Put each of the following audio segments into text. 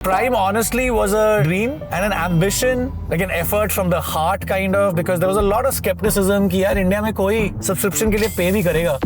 Prime honestly was a dream and an ambition, like an effort from the heart kind of, because there was a lot of skepticism कि यार India में कोई subscription के लिए पे भी करेगा.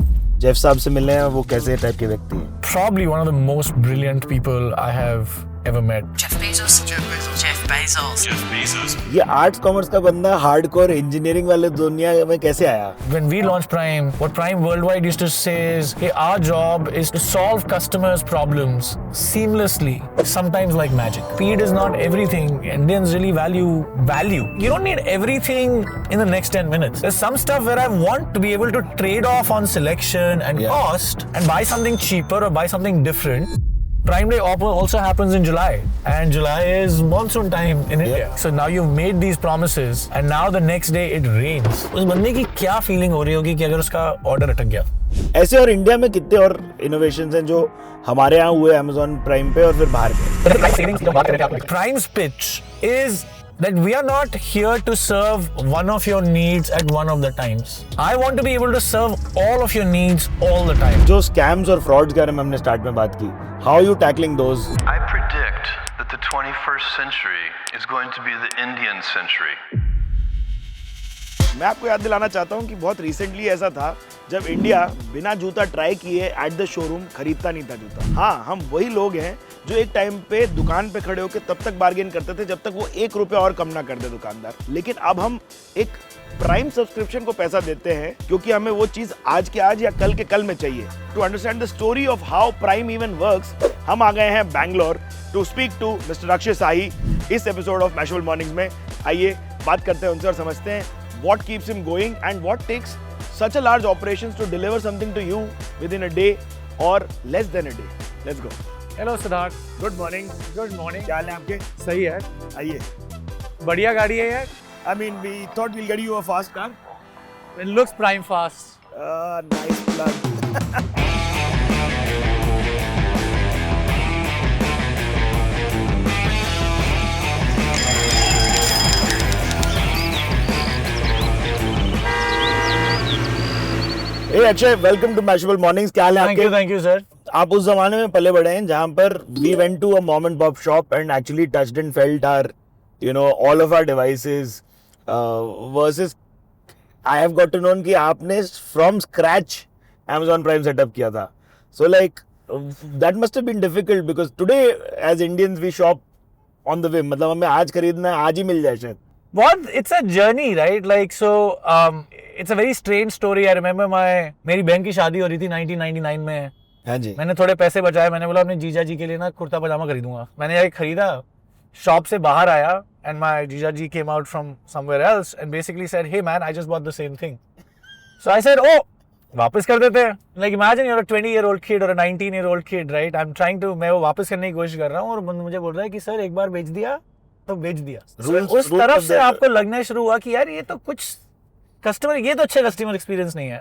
जेफ साहब से मिलने हैं, वो कैसे टाइप के व्यक्ति हैं? Probably one of the most brilliant people I have ever met. Jeff Bezos. Jeff Bezos. Jeff Bezos. Jeff Bezos. ये आर्ट्स कॉमर्स का बंदा हार्डकोर इंजीनियरिंग वाले दुनिया में कैसे आया? When we launched Prime, what Prime Worldwide used to say is, hey, our job is to solve customers' problems seamlessly, sometimes like magic. Speed is not everything. Indians really value value. You don't need everything in the next 10 minutes. There's some stuff where I want to be able to trade off on selection and cost and buy something cheaper or buy something different. Prime Day also happens in July, and July is monsoon time in India. So now you've made these promises, and now the next day it rains. उस बंदे की क्या feeling हो रही होगी कि अगर उसका ऑर्डर अटक गया? ऐसे और इंडिया में कितने और इनोवेशंस हैं जो हमारे यहाँ हुए Amazon प्राइम पे और फिर बाहर गए? Prime's pitch is that we are not here to serve one of your needs at one of the times. I want to be able to serve all of your needs all the time. जो scams और frauds के बारे में हमने start में बात की, how are you tackling those? I predict that the 21st century is going to be the Indian century. मैं आपको याद दिलाना चाहता हूँ कि बहुत रिसेंटली ऐसा था जब इंडिया बिना जूता ट्राई किए एट द शोरूम खरीदता नहीं था जूता. हाँ, हम वही लोग हैं जो एक टाइम पे दुकान पे खड़े होकर तब तक बार्गेन करते थे जब तक वो 1 रुपया और कम ना कर दे दुकानदार. लेकिन अब हम एक प्राइम सब्सक्रिप्शन को पैसा देते हैं क्योंकि हमें वो चीज आज के आज या कल के कल में चाहिए. To understand the story of how Prime even works, हम आ गए हैं Bangalore to speak to mister Akshay Sahi इस एपिसोड ऑफ मैशबल मॉर्निंग्स में. आइए बात करते हैं उनसे और समझते हैं what keeps him going and what takes such a large operations to deliver something to you within a day or less than a day. Let's go. Hello Siddharth. Good morning. Good morning. क्या हाल है आपके? सही है. आइए. बढ़िया गाड़ी है यार. I mean, we thought we'll get you a fast car. It looks prime fast. Nice plug. Hey Akshay, welcome to Mashable mornings. क्या हाल है आपके? Thank you sir. आप उस जमाने में पले बड़े हैं जहां पर we went to a mom and pop shop and actually touched and felt our, all of our devices versus I have got to know कि आपने from scratch Amazon Prime setup किया था. So like that must have been difficult because today as Indians we shop on the whim. मतलब हमें आज खरीदना है, आज ही मिल जाए शायद. What? It's a journey, right? Like, so, it's a very strange story. I remember मेरी बहन की शादी हो रही थी 1999 में. हाँ जी. मैंने थोड़े पैसे बचाए. मैंने बोला अपने जीजा जी के लिए ना कुर्ता पजामा खरीदूंगा. मैंने जाके खरीदा. शॉप से बाहर आया and my जीजा जी came out from somewhere else and basically said, hey man, I just bought the same thing. So I said, oh, वापस कर देते हैं. Like imagine you're a 20-year-old kid or a 19-year-old kid, right? I'm trying to, मैं वो वापस करने की कोशिश कर रहा हूँ और मुझे बोल रहा है कि सर एक बार बेच दिया तो बेच दिया. उस तरफ से आपको लगना शुरू हुआ कि यार ये तो कुछ कस्टमर, ये तो अच्छा कस्टमर एक्सपीरियंस नहीं है.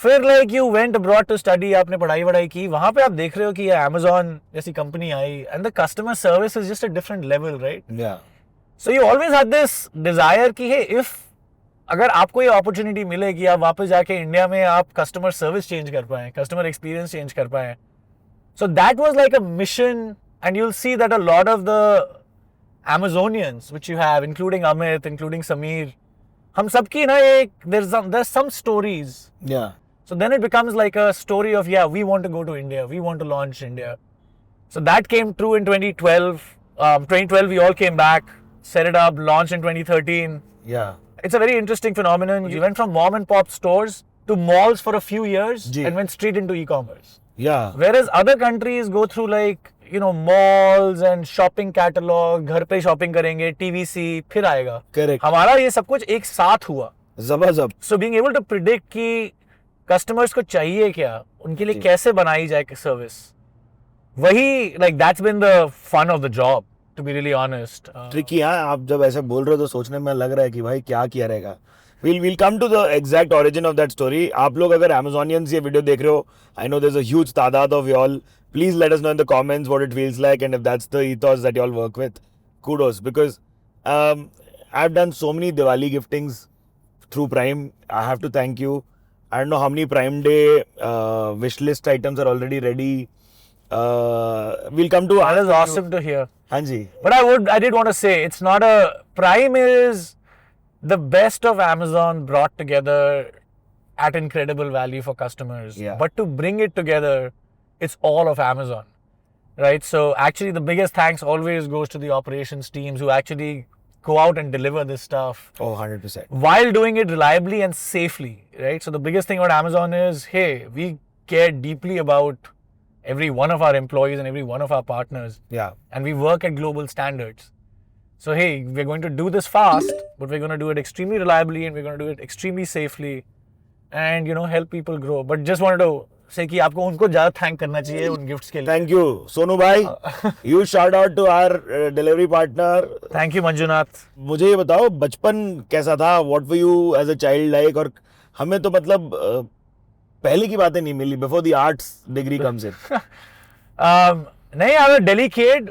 फिर like you went abroad to study, आपने पढ़ाई की, वहां पे आप देख रहे हो कि ये Amazon जैसी company I and the customer service is just a different level, right? So you always had this desire कि हे इफ अगर आपको ये अपॉर्चुनिटी मिले कि आप वापस जाके इंडिया में आप कस्टमर सर्विस चेंज कर पाए, कस्टमर एक्सपीरियंस चेंज कर पाए. So that was like a mission and you will see that a lot of the Amazonians which you have, including Amit, including Sameer, हम सबकी ना एक there's some stories. Yeah. So then it becomes like a story of we want to go to India, we want to launch India. So that came true in 2012. 2012 we all came back, set it up, launched in 2013. Yeah. It's a very interesting phenomenon. We went from mom and pop stores to malls for a few years and went straight into e-commerce. Yeah. Whereas other countries go through like malls and shopping catalog, घर पे shopping करेंगे, TVC, फिर आएगा. Correct. हमारा ये सब कुछ एक साथ हुआ. जबरदस्त. So being able to predict कि customers को चाहिए क्या, उनके लिए कैसे बनाई जाए सर्विस, वही like that's been the fun of the job, to be really honest. Tricky है. आप जब ऐसे बोल रहे हो तो सोचने में लग रहा है कि भाई क्या किया रहेगा. We'll come to the exact origin of that story. आप लोग अगर Amazonians ये वीडियो देख रहे हो, I know there's a huge तादाद of y'all. Please let us know in the comments what it feels like and if that's the ethos that y'all work with. Kudos, because I've done so many Diwali giftings through Prime. I have to thank you. I don't know how many Prime Day wish list items are already ready. we'll come to That is awesome to hear. हाँ जी. But I did want to say, it's not Prime is the best of Amazon brought together at incredible value for customers. Yeah. But to bring it together, it's all of Amazon, right? So actually the biggest thanks always goes to the operations teams who actually go out and deliver this stuff Oh, 100%. while doing it reliably and safely, right? So the biggest thing about Amazon is, hey, we care deeply about every one of our employees and every one of our partners. Yeah. And we work at global standards. So hey, we're going to do this fast, but we're going to do it extremely reliably and we're going to do it extremely safely and, you know, help people grow. But just wanted to say कि आपको उनको ज़्यादा thank करना चाहिए उन gifts के लिए. Thank you, Sonu bhai. You shout out to our delivery partner. Thank you, Manjunath. मुझे ये बताओ बचपन कैसा था? What were you as a child like? और हमें तो मतलब पहले की बातें नहीं मिली before the arts degree comes in. नहीं, I was a Delhi kid.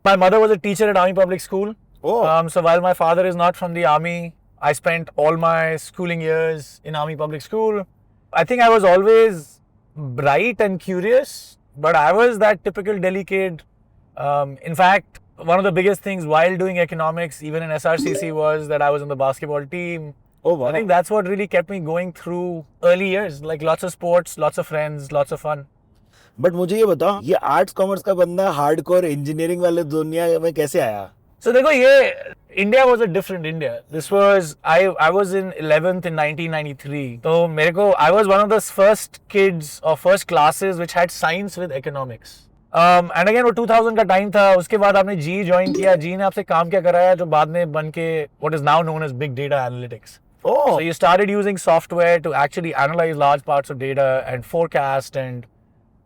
My mother was a teacher at Army Public School. Oh. So while my father is not from the army, I spent all my schooling years in Army Public School. I think I was always bright and curious, but I was that typical Delhi kid. In fact, one of the biggest things while doing economics, even in SRCC, was that I was in the basketball team. Oh, wow. I think that's what really kept me going through early years. Like lots of sports, lots of friends, lots of fun. But मुझे ये बताओ ये arts commerce का बंदा hardcore engineering वाले दुनिया में कैसे आया? So देखो ये India was a different India. This was I was in 11th in 1993. तो मेरे को I was one of the first kids or first classes which had science with economics. And again वो 2000 का टाइम था. उसके बाद आपने जी ज्वाइन किया. जी ने आपसे काम क्या कराया जो बाद में बन के what is now known as big data analytics. Oh. So you started using software to actually analyze large parts of data and forecast and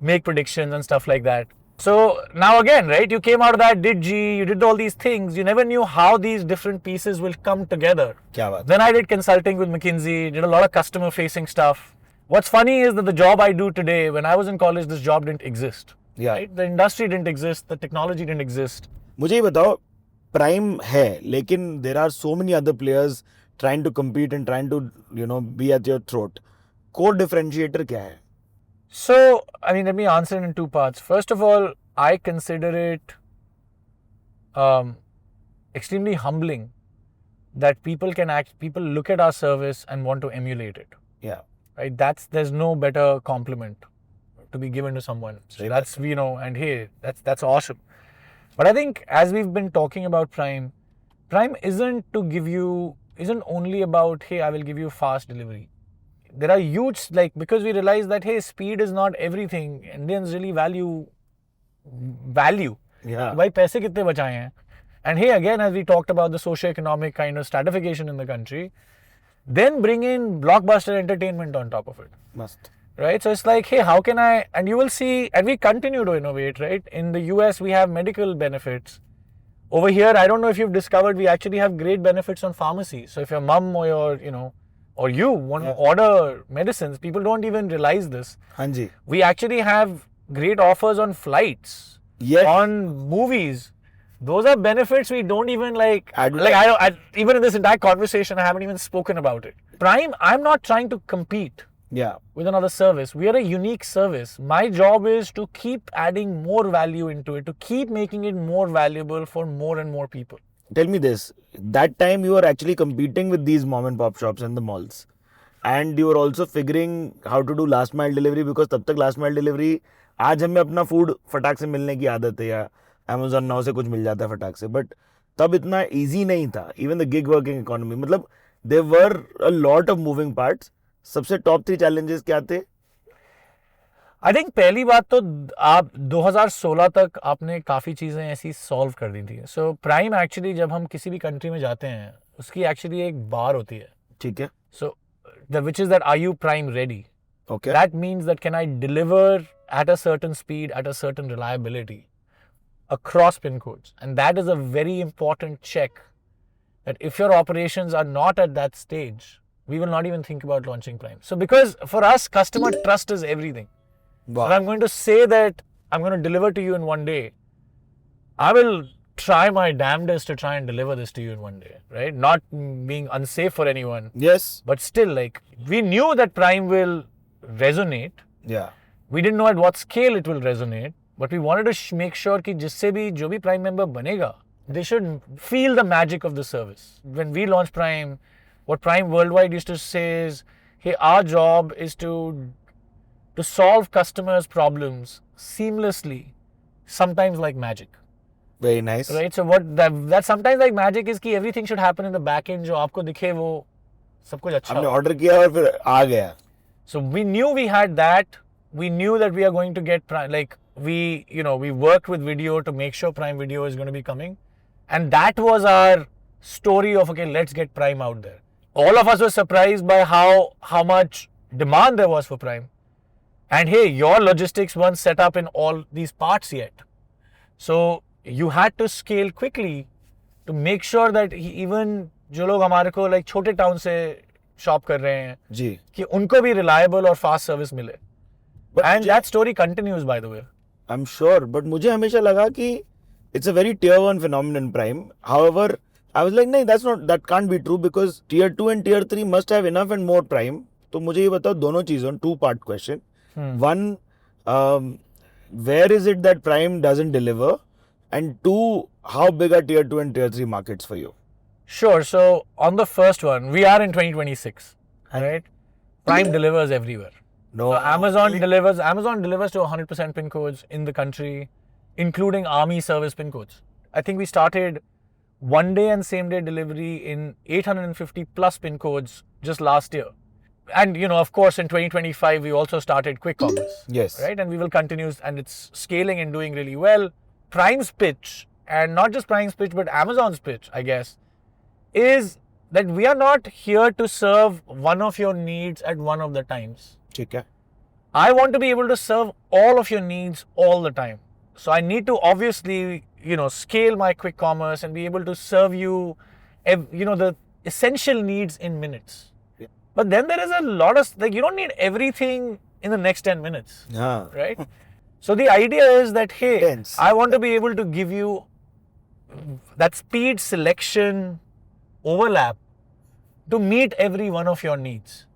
make predictions and stuff like that. So now again, right, you came out of that, did G, you did all these things. You never knew how these different pieces will come together. क्या बात? Then I did consulting with McKinsey, did a lot of customer facing stuff. What's funny is that the job I do today, when I was in college, this job didn't exist. Yeah. Right? The industry didn't exist, the technology didn't exist. मुझे ये बताओ prime है लेकिन there are so many other players trying to compete and trying to be at your throat. Core differentiator क्या है? So, I mean, let me answer it in two parts. First of all, I consider it extremely humbling that people look at our service and want to emulate it. Yeah. Right? There's no better compliment to be given to someone. So that's, and hey, that's awesome. But I think as we've been talking about Prime isn't only about, hey, I will give you fast delivery. There are huge, because we realize that, hey, speed is not everything. Indians really value. Yeah. भाई पैसे कितने बचाए हैं? And hey, again, as we talked about the socio-economic kind of stratification in the country, then bring in blockbuster entertainment on top of it. Must. Right? So it's like, hey, how can I, and you will see, and we continue to innovate, right? In the US, we have medical benefits. Over here, I don't know if you've discovered, we actually have great benefits on pharmacy. So if your mom or your, or you want to order medicines, people don't even realize this. हाँ जी. We actually have great offers on flights, Yes. on movies. Those are benefits we don't even Advertise. even in this entire conversation, I haven't even spoken about it. Prime, I'm not trying to compete Yeah. with another service. We are a unique service. My job is to keep adding more value into it, to keep making it more valuable for more and more people. Tell me this. That time you were actually competing with these mom and pop shops in the malls. And you were also figuring how to do last mile delivery because तब तक last mile delivery आज हमें अपना food फटाक से मिलने की आदत है या Amazon Now से कुछ मिल जाता है फटाक से बट तब इतना easy नहीं था even the gig working economy मतलब there were a lot of moving parts. सबसे top 3 challenges क्या थे? I think पहली बात तो आप 2016 तक आपने काफ़ी चीज़ें ऐसी सॉल्व कर दी थी. So Prime actually जब हम किसी भी कंट्री में जाते हैं उसकी एक्चुअली एक बार होती है. ठीक है. So which is that are you Prime ready? Okay. That means that can I deliver at a certain speed, at a certain reliability across pin codes. And that is a very important check that if your operations are not at that stage, we will not even think about launching Prime. So because for us, customer trust is everything. Wow. If I'm going to say that I'm going to deliver to you in one day, I will try my damnedest to try and deliver this to you in one day, right? Not being unsafe for anyone. Yes. But still, we knew that Prime will resonate. Yeah. we didn't know at what scale it will resonate, but we wanted to make sure कि जिससे भी जो भी Prime member बनेगा, they should feel the magic of the service. When we launched Prime, what Prime Worldwide used to say is, hey, our job is to solve customers' problems seamlessly, sometimes like magic. Very nice. Right? So what that sometimes like magic is कि everything should happen in the back end, जो आपको दिखे वो सब कुछ अच्छा हमने हो. ऑर्डर किया और फिर आ गया. So we knew we had that. We knew that we are going to get Prime. Like we worked with Video to make sure Prime Video is going to be coming, and that was our story of okay, let's get Prime out there. All of us were surprised by how much demand there was for Prime, and hey, your logistics weren't set up in all these parts yet, so you had to scale quickly to make sure that even जो लोग हमारे को like छोटे town से shop कर रहे हैं जी कि उनको भी reliable और fast service मिले. And that story continues, by the way. I'm sure, but मुझे हमेशा लगा कि it's a very tier 1 phenomenon Prime. However, I was like, नहीं, that can't be true because tier 2 and tier 3 must have enough and more Prime. तो मुझे ये बताओ दोनों चीजों, 2-part question. One, where is it that Prime doesn't deliver? And two, how big are tier 2 and tier 3 markets for you? Sure. So on the first one, we are in 2026, right? Prime delivers everywhere. No, So Amazon delivers to 100% pin codes in the country, including army service pin codes. I think we started one day and same day delivery in 850 plus pin codes just last year. And of course in 2025 we also started quick commerce. Yes. Right? And we will continue, and it's scaling and doing really well. Prime's pitch, and not just Prime's pitch but Amazon's pitch, I guess, is that we are not here to serve one of your needs at one of the times. ठीक है. I want to be able to serve all of your needs all the time. So I need to obviously, scale my quick commerce and be able to serve you, the essential needs in minutes. Yeah. But then there is a lot of, you don't need everything in the next 10 minutes, हाँ. right? So the idea is that, hey, Tense. I want to be able to give you that speed, selection, overlap to meet every one of your needs.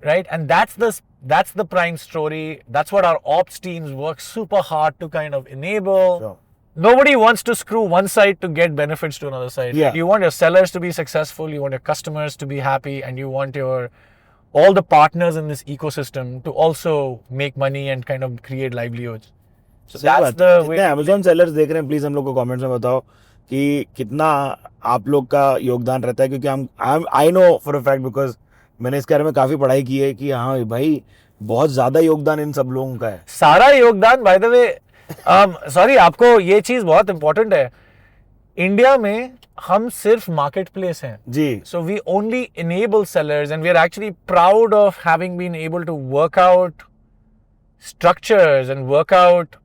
Right, and that's the Prime story. That's what our ops teams work super hard to kind of enable. Sure. Nobody wants to screw one side to get benefits to another side. Yeah. You want your sellers to be successful, you want your customers to be happy, and you want all the partners in this ecosystem to also make money and kind of create livelihoods. So that's the way. जितने Amazon sellers देख रहे हैं, please हम लोग को comments में बताओ कि कितना आप लोग का योगदान रहता है, क्योंकि I know for a fact because मैंने इस बारे में काफी पढ़ाई की है कि हाँ भाई बहुत ज्यादा योगदान इन सब लोगों का है. सारा योगदान, बाय द वे, सॉरी, आपको ये चीज बहुत इंपॉर्टेंट है. इंडिया में हम सिर्फ मार्केट प्लेस हैं जी. So we only enable sellers, and we are actually proud of having been able to work out structures and work out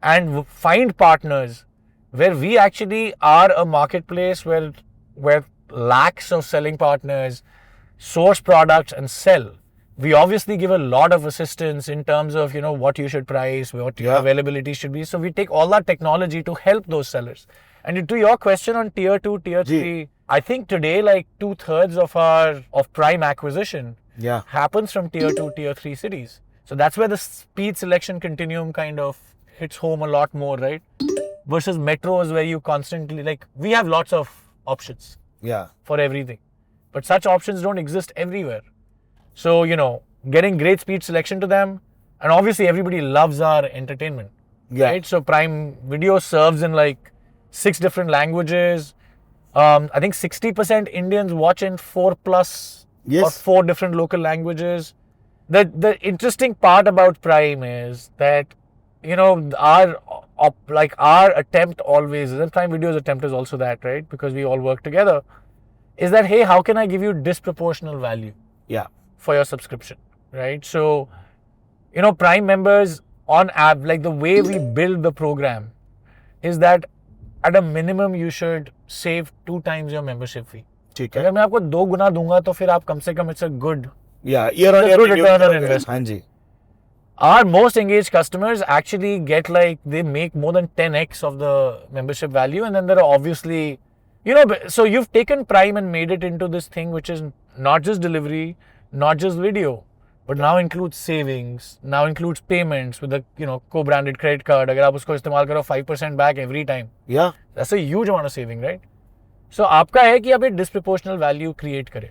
and find partners where we actually are a marketplace where lakhs of selling partners source products and sell. We obviously give a lot of assistance in terms of, what you should price, what your availability should be. So we take all that technology to help those sellers. And to your question on tier 2, tier 3, I think today like 2/3 of Prime acquisition happens from tier 2, tier 3 cities. So that's where the speed selection continuum kind of hits home a lot more, right? Versus metros where you constantly, we have lots of options for everything. But such options don't exist everywhere. So, getting great speed selection to them, and obviously everybody loves our entertainment, right? So Prime Video serves in 6 different languages. I think 60% Indians watch in 4+ or 4 different local languages. The interesting part about Prime is that, our attempt always, and Prime Video's attempt is also that, right? Because we all work together, is that, hey, how can I give you disproportional value for your subscription, right? So, Prime members on app, the way we build the program is that at a minimum you should save 2 times your membership fee. ठीक है. अगर मैं आपको 2 गुना दूंगा तो फिर आप कम से कम, it's a good year on year return on investment. हाँ जी. Our most engaged customers actually get they make more than 10x of the membership value, and then there are obviously, so you've taken Prime and made it into this thing which is not just delivery, not just video, but now includes savings, now includes payments with the co-branded credit card. अगर आप उसको इस्तेमाल करो 5% back every time. Yeah. That's a huge amount of saving, right? So आपका है कि आप एक disproportional value create करें.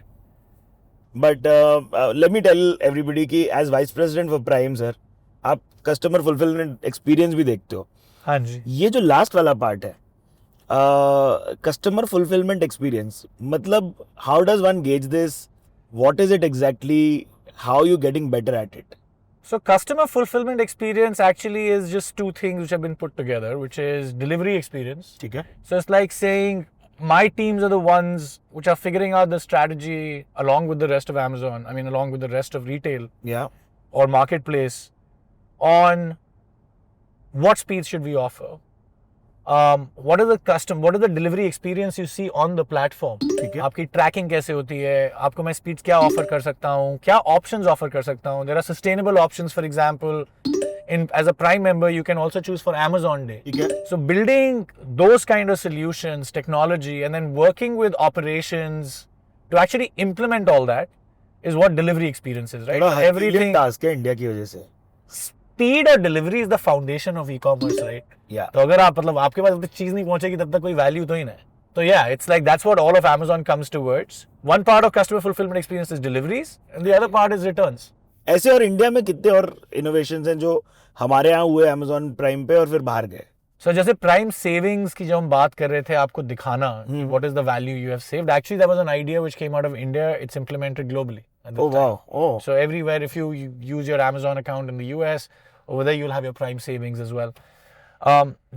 But let me tell everybody कि as vice president for Prime sir, आप customer fulfillment experience भी देखते हो. हाँ जी. ये जो last वाला part है, customer fulfillment experience, मतलब how does one gauge this? What is it exactly? How are you getting better at it? So customer fulfillment experience actually is just two things which have been put together, which is delivery experience. ठीक है. So it's like saying my teams are the ones which are figuring out the strategy along with the rest of Amazon, along with the rest of retail Yeah. or marketplace on what speeds should we offer. What are the delivery experience you see on the platform? ठीक है. आपकी tracking कैसे होती है? आपको मैं speeds क्या offer कर सकता हूँ? क्या options offer कर सकता हूँ? There are sustainable options, for example. As a Prime member, you can also choose for Amazon Day. ठीक है. So building those kind of solutions, technology, and then working with operations to actually implement all that is what delivery experience is, right? थोड़ा Everything. task है India की वजह से. Speed of delivery is the foundation of e-commerce, right? Yeah. तो अगर आप आपके पास जब तक चीज नहीं पहुंचेगी तब तक कोई वैल्यू तो ही नहीं. So yeah, it's like that's what all of Amazon comes towards. One part of customer fulfillment experience is deliveries, and the other part is returns. ऐसे और इंडिया में कितने और इनोवेशंस हैं जो हमारे यहाँ हुए Amazon प्राइम पे और फिर बाहर गए. So जैसे प्राइम सेविंग्स की जो हम बात कर रहे थे आपको दिखाना what is the value you have saved. Actually that was an idea which came out of India. It's implemented globally. at this Oh time. wow. Oh. So everywhere, if you use your Amazon account in the US, over there you'll have your Prime savings as well.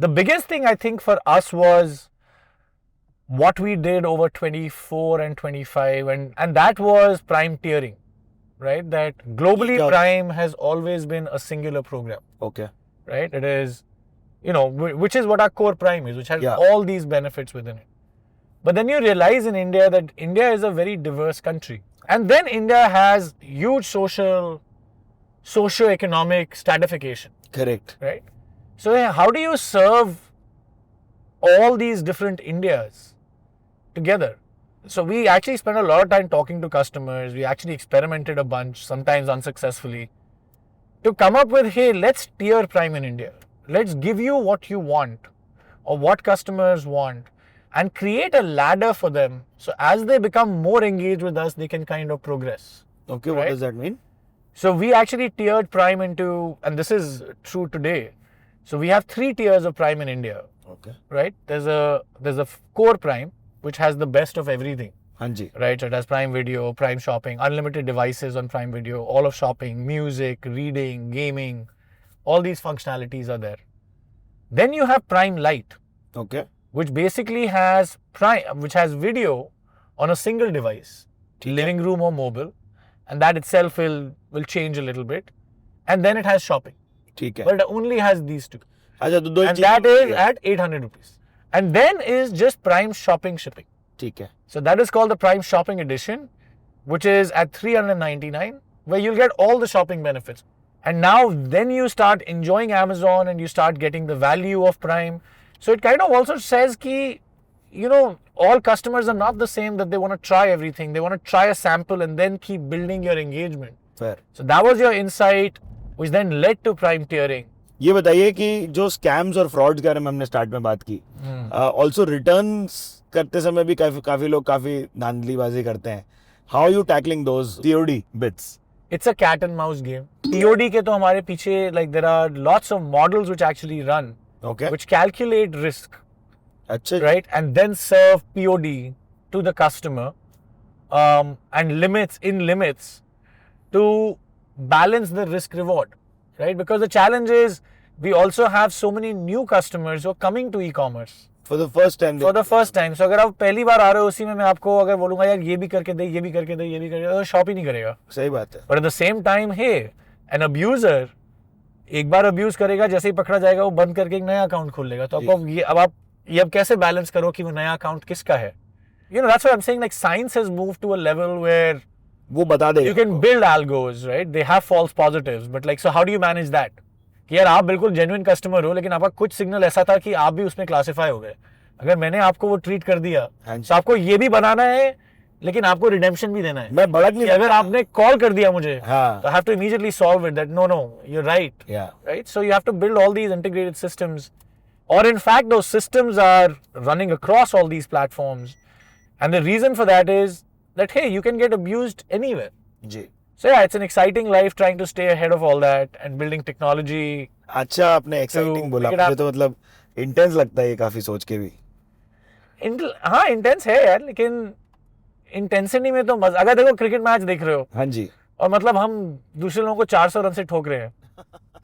The biggest thing I think for us was what we did over 24 and 25, and that was Prime tiering, right? That globally Yeah. Prime has always been a singular program, Okay. right? It is, which is what our core Prime is, which has Yeah. all these benefits within it. But then you realize in India that India is a very diverse country. And then India has huge socio-economic stratification, Correct. right? So how do you serve all these different Indias together? So we actually spent a lot of time talking to customers. We actually experimented a bunch, sometimes unsuccessfully, to come up with, hey, let's tier Prime in India. Let's give you what you want or what customers want and create a ladder for them. So as they become more engaged with us, they can kind of progress. Okay. What Right. does that mean? So we actually tiered Prime into, and this is true today. So we have 3 tiers of Prime in India, Okay. right? There's a core Prime, which has the best of everything, हाँ जी. right? So it has Prime Video, Prime Shopping, unlimited devices on Prime Video, all of shopping, music, reading, gaming, all these functionalities are there. Then you have Prime Lite, Okay. which basically has video on a single device, living room or mobile, and that itself will change a little bit. And then it has shopping, ठीक है. but it only has these two. अच्छा तो दो And cheese- that is at 800 rupees. And then is just Prime Shopping shipping. ठीक है. So that is called the Prime Shopping Edition, which is at 399, where you'll get all the shopping benefits. And now then you start enjoying Amazon and you start getting the value of Prime. So it kind of also says ki, all customers are not the same, that they want to try everything. They want to try a sample and then keep building your engagement. Fair. So that was your insight, which then led to Prime tiering. ये बताइए कि जो scams और frauds के बारे में हमने start में बात की, ऑल्सो रिटर्न्स करते समय भी काफी लोग काफी धांधलीबाजी करते हैं. How you tackling those TOD bits? It's a cat and mouse game. TOD के तो हमारे पीछे, like there are lots of models which actually run, okay. which calculate risk, अच्छा. right? And then serve POD to the customer, and limits to balance the risk reward, right? Because the challenge is we also have so many new customers who are coming to e-commerce for the first time. for the first time. So अगर आप पहली बार आ रहे हो, उसी में मैं आपको अगर बोलूंगा यार ये भी करके दे, ये भी करके दे, ये भी करके दे, तो शॉप ही नहीं करेगा. सही बात है. But at the same time, hey, an abuser एक बार अब्यूज करेगा, जैसे ही पकड़ा जाएगा वो बंद करके एक नया अकाउंट खोल लेगा. तो आपको अब कैसे बैलेंस करो कि वो नया अकाउंट किसका है? That's what I'm saying, like science has moved to a level where वो बता देगा. you can build algos, right? They have false positives, but like, so how do you manage that? कि यार आप बिल्कुल जेन्युइन कस्टमर हो, लेकिन आपका कुछ सिग्नल ऐसा था कि आप भी उसमें क्लासिफाई हो गए. अगर मैंने आपको वो ट्रीट कर दिया, हाँ जी. तो आपको ये भी बनाना है लेकिन आपको रिडेम्पशन भी देना है मैं भड़क कि नहीं अगर आपने कॉल कर दिया मुझे हाँ। तो I have to immediately solve it that no you're right. Yeah. Right, so you have to build all these integrated systems, or in fact those systems are running across all these platforms, and the reason for that is that hey, you can get abused anywhere. Ji So yeah, it's an exciting life trying to stay ahead of all that and building technology. अच्छा आपने exciting बोला, pick it up. मुझे तो मतलब intense लगता है ये काफी सोच के भी। हाँ इंटेंस है यार, लेकिन इंटेंसिटी में तो मजा, अगर देखो क्रिकेट मैच देख रहे हो हाँ जी और मतलब हम दूसरे लोगों को 400 रन से ठोक रहे हैं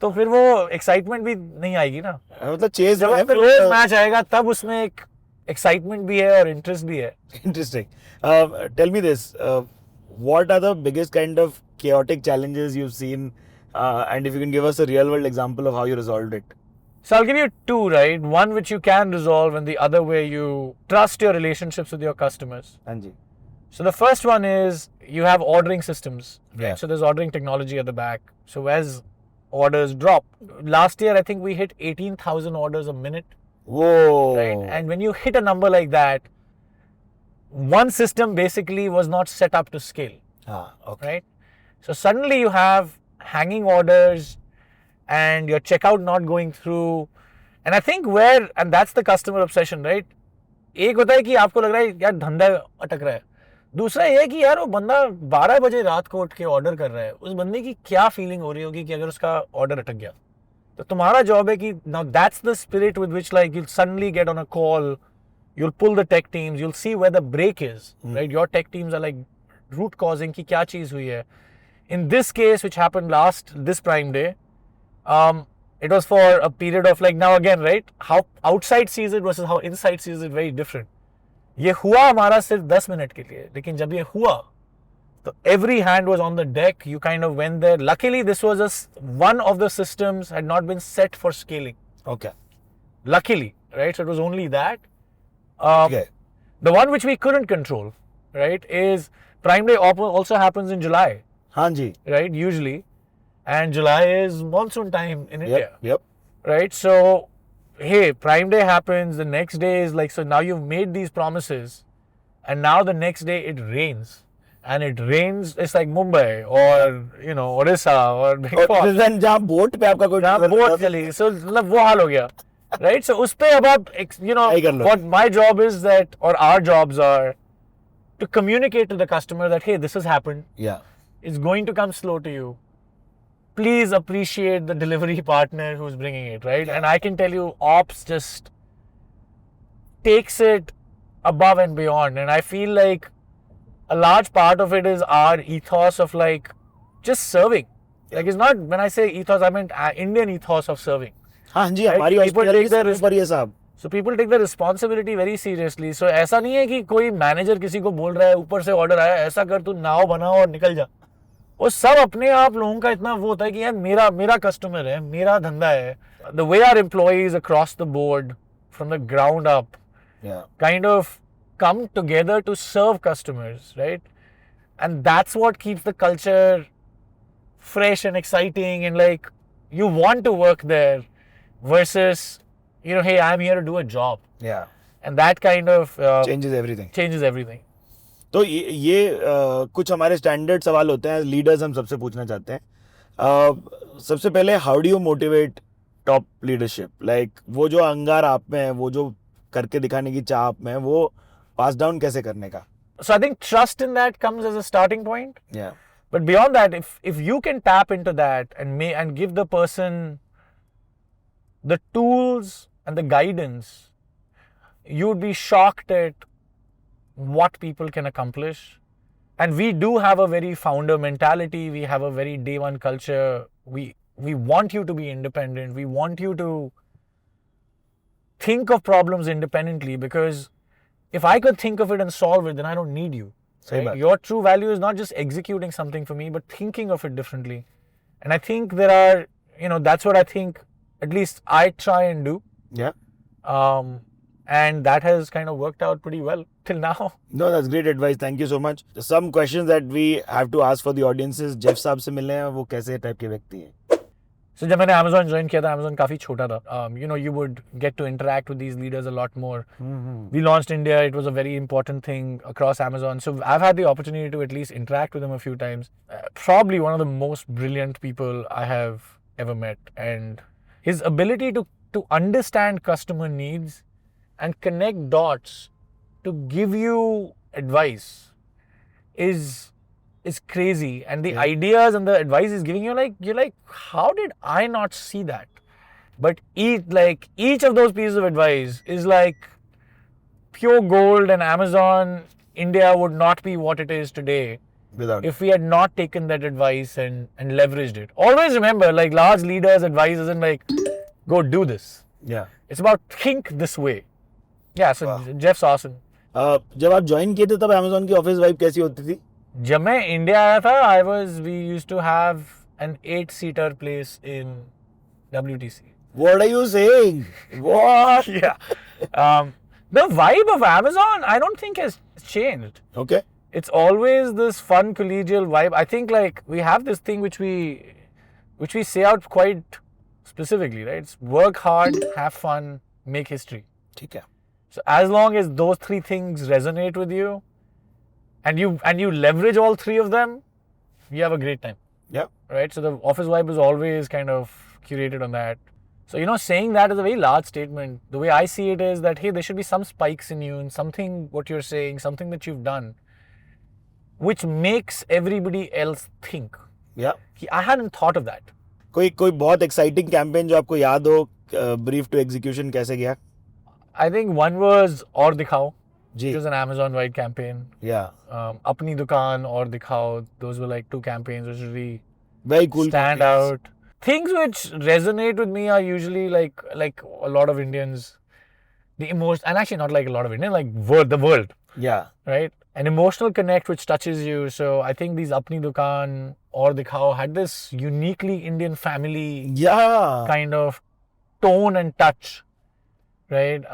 तो फिर वो एक्साइटमेंट भी नहीं आएगी ना। मतलब चेज जब क्लोज मैच आएगा तब उसमें एक एक्साइटमेंट भी है और इंटरेस्ट भी है। Interesting. Tell me this. What are the biggest kind of chaotic challenges you've seen? And if you can give us a real world example of how you resolved it. So I'll give you two, right? One which you can resolve and the other where you trust your relationships with your customers. हाँ जी So the first one is you have ordering systems. Right? Yeah. So there's ordering technology at the back. So as orders drop, last year I think we hit 18,000 orders a minute. Whoa. Right? And when you hit a number like that, one system basically was not set up to scale. हाँ okay. Right? So suddenly you have hanging orders and your checkout not going through. And I think and that's the customer obsession, right? एक होता है कि आपको लग रहा है यार धंधा अटक रहा है, दूसरा ये है कि यार वो बंदा 12 बजे रात को उठ के ऑर्डर कर रहा है, उस बंदे की क्या फीलिंग हो रही होगी कि अगर उसका ऑर्डर अटक गया। तो तुम्हारा जॉब है कि now that's the spirit with which like you'll suddenly get on a call, you'll pull the tech teams, you'll see where the break is, right? Your tech teams are like root causing कि क्या चीज हुई है। In this case, which happened this Prime Day, it was for a period of like now again, right? How outside sees it versus how inside sees it very different. ये हुआ हमारा सिर्फ 10 minute के लिए, लेकिन जब ये हुआ तो every hand was on the deck. You kind of went there. Luckily, this was one of the systems had not been set for scaling. Okay. Luckily, right? So it was only that. Okay. The one which we couldn't control, right, is Prime Day also happens in July. हाँ जी Right, usually, and July is monsoon time in India, yep right? So hey, Prime Day happens, the next day is like, so now you've made these promises and now the next day it rains, and it rains, it's like Mumbai or you know Orissa or Bengal, then जहाँ boat पे आपका कोई जहाँ boat चली, so मतलब वो हाल हो गया, right? So उस पे अब आप you know नहीं कर लो। what my job is that, or our jobs are to communicate to the customer that hey, this has happened. yeah It's going to come slow to you. Please appreciate the delivery partner who's bringing it, right? And I can tell you, ops just takes it above and beyond. And I feel like a large part of it is our ethos of like just serving. Like it's not, when I say ethos, I meant Indian ethos of serving. हाँ जी Right? हमारी People take their hospitality पर ये साहब So people take the responsibility very seriously. So ऐसा नहीं है कि कोई मैनेजर किसी को बोल रहा है ऊपर से ऑर्डर आया ऐसा कर तू नाव बनाओ और निकल जा। वो सब अपने आप लोगों का इतना वो होता है कि यार मेरा कस्टमर है, मेरा धंधा है। The way our employees across the board from the ground up yeah kind of come together to serve customers, right? And that's what keeps the culture fresh and exciting and like you want to work there versus, you know, hey, I'm here to do a job. yeah And that kind of changes everything changes everything. तो ये कुछ हमारे standard सवाल होते हैं leaders हम सबसे पूछना चाहते हैं। सबसे पहले how do you motivate top leadership, like वो जो अंगार आप में है, वो जो करके दिखाने की चाह आप में है, वो पास डाउन कैसे करने का? So I think trust in that comes as a starting point. yeah But beyond that, if you can tap into that and give the person the tools and the guidance, you would be shocked at what people can accomplish. And we do have a very founder mentality. We have a very day one culture. We want you to be independent. We want you to think of problems independently, because if I could think of it and solve it, then I don't need you. सही Right? बात। Your true value is not just executing something for me, but thinking of it differently. And I think there are, you know, that's what I think, at least I try and do. yeah And that has kind of worked out pretty well till now. no that's great advice, thank you so much. Some questions that we have to ask for the audiences. Jeff साहब से मिलने हैं, वो कैसे type के व्यक्ति हैं? So जब मैंने Amazon join किया था, Amazon काफी छोटा था. You know, you would get to interact with these leaders a lot more. We launched India. It was a very important thing across Amazon. So I've had the opportunity to at least interact with him a few times. Probably one of the most brilliant people I have ever met. And his ability to understand customer needs and connect dots to give you advice is crazy, and the ideas and the advice he's giving you, you're like, how did I not see that? But each of those pieces of advice is like pure gold, and Amazon India would not be what it is today Without if we had not taken that advice and leveraged it. Always remember, like, large leaders' advice isn't like, go do this. yeah. It's about think this way. Yeah, so Jeff's awesome. जब आप join किए थे तब Amazon की office vibe कैसी होती थी? जब मैं इंडिया आया था, we used to have an 8-seater place in WTC. What are you saying? What? Yeah. The vibe of Amazon, I don't think has changed. Okay. It's always this fun collegial vibe. I think like we have this thing which we say out quite specifically, right? It's work hard, have fun, make history. ठीक है. So as long as those three things resonate with you, and you leverage all three of them, you have a great time, Yeah. right? So the office vibe is always kind of curated on that. So, you know, saying that is a very large statement. The way I see it is that, hey, there should be some spikes in you and something, what you're saying, something that you've done, which makes everybody else think. Yeah. I hadn't thought of that. कोई बहुत exciting campaign जो आपको याद हो, brief to execution कैसे गया? I think one was Aur Dikhao, ji. which was an Amazon-wide campaign. Yeah. Apni Dukaan, Aur Dikhao, those were like two campaigns which really Very cool. stand campaigns. out. Things which resonate with me are usually like a lot of Indians, the emotion, and actually not like a lot of Indians, like the world, Yeah. right? An emotional connect which touches you. So I think these Apni Dukaan or Dikhao had this uniquely Indian family Yeah. kind of tone and touch, right?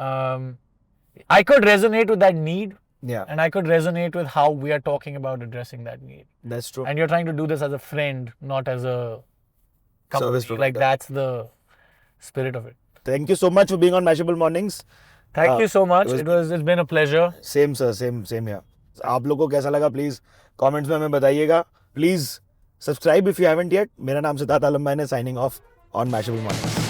I could resonate with that need, Yeah. and I could resonate with how we are talking about addressing that need. That's true. And you're trying to do this as a friend, not as a Service company. Like provider. that's the spirit of it. Thank you so much for being on Mashable Mornings. Thank you so much. it was- It's been a pleasure. Same sir, same here. आप लोगों को कैसा लगा please comments में हमें बताइएगा. Please subscribe if you haven't yet. मेरा नाम सिद्धार्थ आलम है, signing off on Mashable mornings.